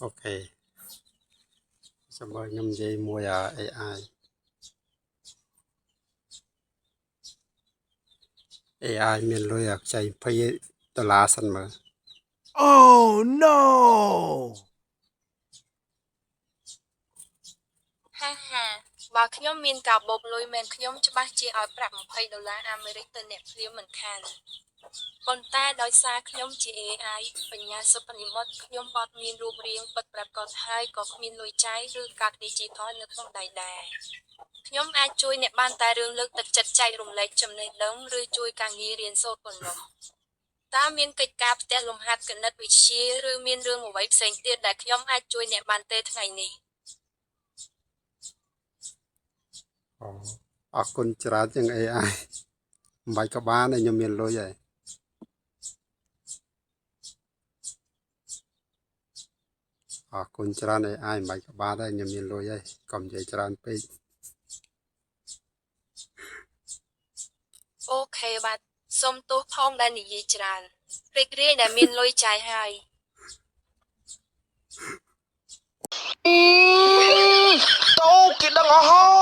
okចាំបើខ្ញុំនិយាយមួយAI AI មានលុយខ្ចី$20សិនមើល Oh no ហាហាបើខ្ញុំមានការបូកលុយមែនខ្ញុំច្បាស់ជាឲ្យប្រាក់$20អាមេរិកទៅអ្នកភ្លាមមិនខានប៉ុន្តែដោយសារខ្ញុំជា AI បញ្ញាសិប្បនិម្មិតខ្ញុំអត់មានរូបរាងពិតប្រាកដហើយក៏គ្មានលុយចាយឬកាត digital នៅក្នុងដៃដែរខ្ញុំអាចជួយអ្នកបានតែរឿងលើកទឹកចិត្តចែករំលែកចំណេះដឹងឬជួយការងាររៀនសូត្រប៉ុណ្ណោះតើមានកិច្ចការផ្ទះលំហាត់គណិតវិទ្យាឬមានរឿងអ្វីផ្សេងទៀតដែលខ្ញុំអាចជួយអ្នកបានទេថ្ងៃនេះអរគុណច្រើនជាង AI មិនបាច់ក៏បានទេខ្ញុំមានលុយហើយអរគុណច្រើន AI មិនបាច់ក៏បានដែរខ្ញុំមានលុយហើយកុំនិយាយច្រើនពេកអូខេបាទសូមទោសផងដែលនិយាយច្រើនរីករាយដែលមានលុយចាយហើយតោគេដឹងអស់